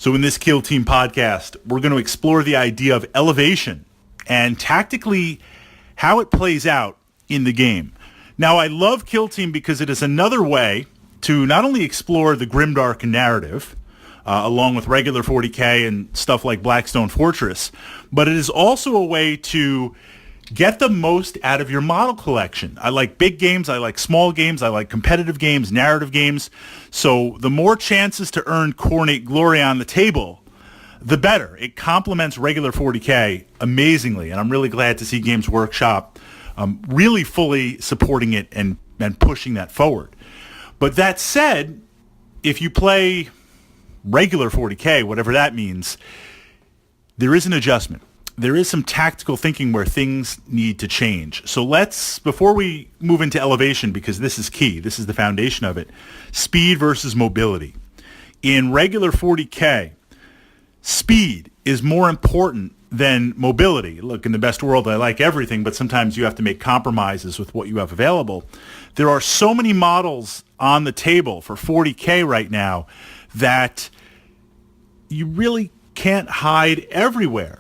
So in this Kill Team podcast, we're going to explore the idea of elevation and tactically how it plays out in the game. Now, I love Kill Team because it is another way to not only explore the grimdark narrative, along with regular 40K and stuff like Blackstone Fortress, but it is also a way to get the most out of your model collection. I like big games, I like small games, I like competitive games, narrative games. So the more chances to earn coronate glory on the table, the better. It complements regular 40K amazingly, and I'm really glad to see Games Workshop really fully supporting it and pushing that forward. But that said, if you play regular 40K, whatever that means, there is an adjustment. There is some tactical thinking where things need to change. So let's, before we move into elevation, because this is key, this is the foundation of it, speed versus mobility. In regular 40K, speed is more important than mobility. Look, in the best world, I like everything, but sometimes you have to make compromises with what you have available. There are so many models on the table for 40K right now that you really can't hide everywhere.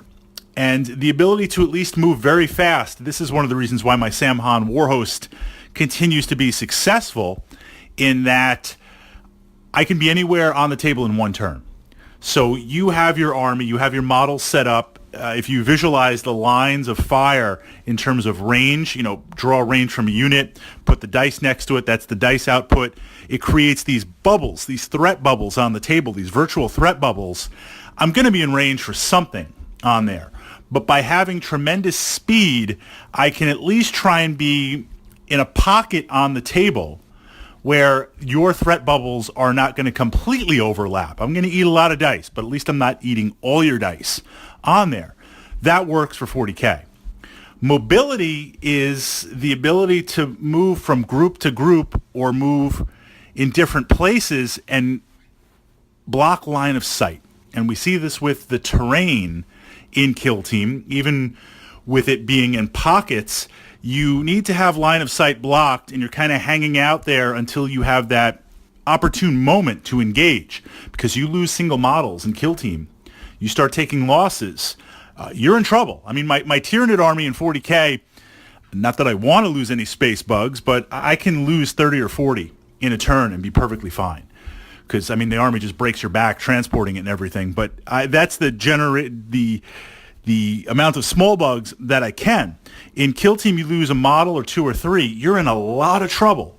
And the ability to at least move very fast, this is one of the reasons why my Samhan Warhost continues to be successful, in that I can be anywhere on the table in one turn. So you have your army, you have your models set up. If you visualize the lines of fire in terms of range, draw a range from a unit, put the dice next to it, that's the dice output. It creates these bubbles, these threat bubbles on the table, these virtual threat bubbles. I'm going to be in range for something on there. But by having tremendous speed, I can at least try and be in a pocket on the table where your threat bubbles are not going to completely overlap. I'm going to eat a lot of dice, but at least I'm not eating all your dice on there. That works for 40K. Mobility is the ability to move from group to group or move in different places and block line of sight. And we see this with the terrain in Kill Team. Even with it being in pockets, you need to have line of sight blocked, and you're kind of hanging out there until you have that opportune moment to engage. Because you lose single models in Kill Team, you start taking losses, you're in trouble. I mean, my Tyranid army in 40K, not that I want to lose any space bugs, but I can lose 30 or 40 in a turn and be perfectly fine. Because, I mean, the army just breaks your back transporting it and everything. But that's the amount of small bugs that I can. In Kill Team, you lose a model or two or three, you're in a lot of trouble.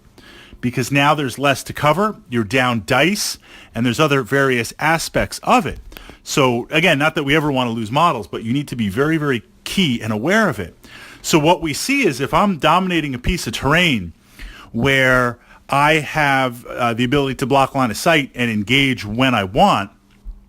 Because now there's less to cover, you're down dice, and there's other various aspects of it. So, again, not that we ever want to lose models, but you need to be very, very key and aware of it. So what we see is if I'm dominating a piece of terrain where I have the ability to block line of sight and engage when I want,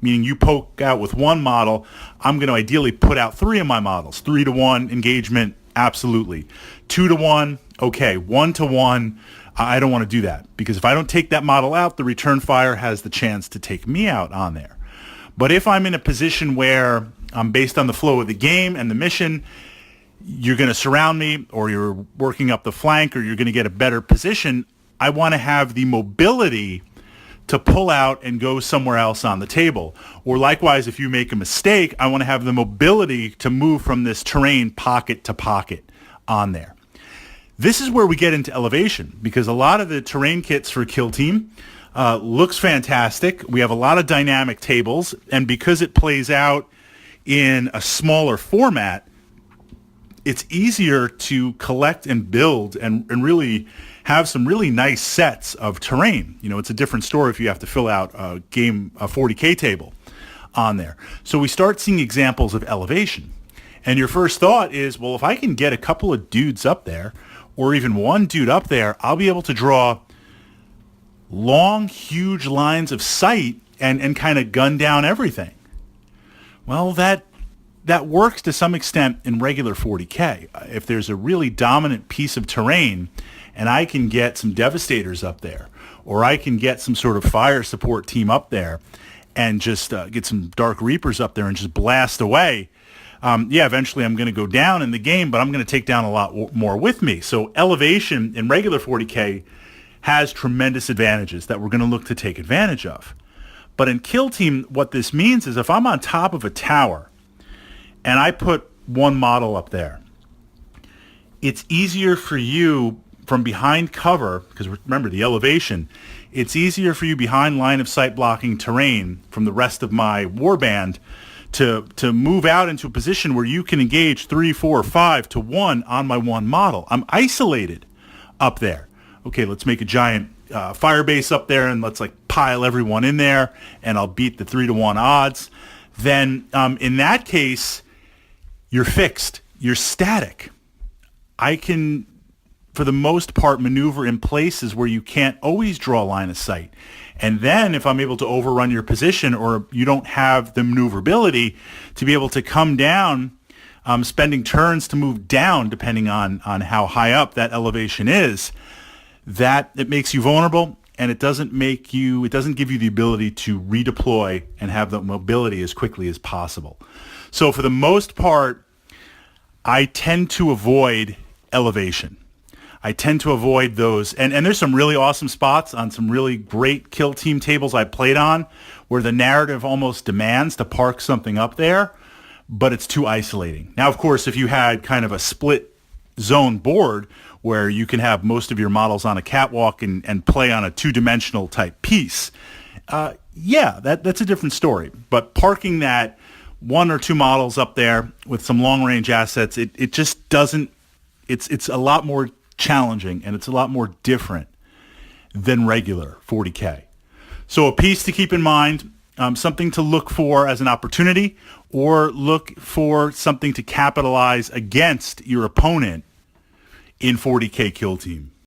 meaning you poke out with one model, I'm going to ideally put out three of my models. 3-to-1 engagement, absolutely. 2-to-1, okay. 1-to-1, I don't want to do that. Because if I don't take that model out, the return fire has the chance to take me out on there. But if I'm in a position where I'm based on the flow of the game and the mission, you're going to surround me, or you're working up the flank, or you're going to get a better position, I want to have the mobility to pull out and go somewhere else on the table. Or likewise, if you make a mistake, I want to have the mobility to move from this terrain pocket to pocket on there. This is where we get into elevation, because a lot of the terrain kits for Kill Team looks fantastic. We have a lot of dynamic tables, and because it plays out in a smaller format, it's easier to collect and build and really have some really nice sets of terrain. It's a different story if you have to fill out a 40K table on there. So we start seeing examples of elevation. And your first thought is, well, if I can get a couple of dudes up there, or even one dude up there, I'll be able to draw long, huge lines of sight and kind of gun down everything. Well, that works to some extent in regular 40K. If there's a really dominant piece of terrain and I can get some Devastators up there, or I can get some sort of fire support team up there and just get some Dark Reapers up there and just blast away, eventually I'm going to go down in the game, but I'm going to take down a lot more with me. So elevation in regular 40K has tremendous advantages that we're going to look to take advantage of. But in Kill Team, what this means is if I'm on top of a tower and I put one model up there, it's easier for you from behind cover, because remember the elevation, it's easier for you behind line of sight blocking terrain from the rest of my warband to move out into a position where you can engage 3, 4, 5 to 1 on my one model. I'm isolated up there. Okay, let's make a giant fire base up there and let's like pile everyone in there and I'll beat the 3-to-1 odds. Then in that case, you're fixed. You're static. I can, for the most part, maneuver in places where you can't always draw a line of sight. And then if I'm able to overrun your position or you don't have the maneuverability to be able to come down, spending turns to move down depending on how high up that elevation is, that it makes you vulnerable and it doesn't give you the ability to redeploy and have the mobility as quickly as possible. So for the most part, I tend to avoid elevation. I tend to avoid those. And there's some really awesome spots on some really great Kill Team tables I played on where the narrative almost demands to park something up there, but it's too isolating. Now, of course, if you had kind of a split zone board where you can have most of your models on a catwalk and play on a two-dimensional type piece, that's a different story. But parking that 1 or 2 models up there with some long-range assets, it just doesn't, it's a lot more challenging and it's a lot more different than regular 40K. So a piece to keep in mind, something to look for as an opportunity or look for something to capitalize against your opponent in 40K Kill Team.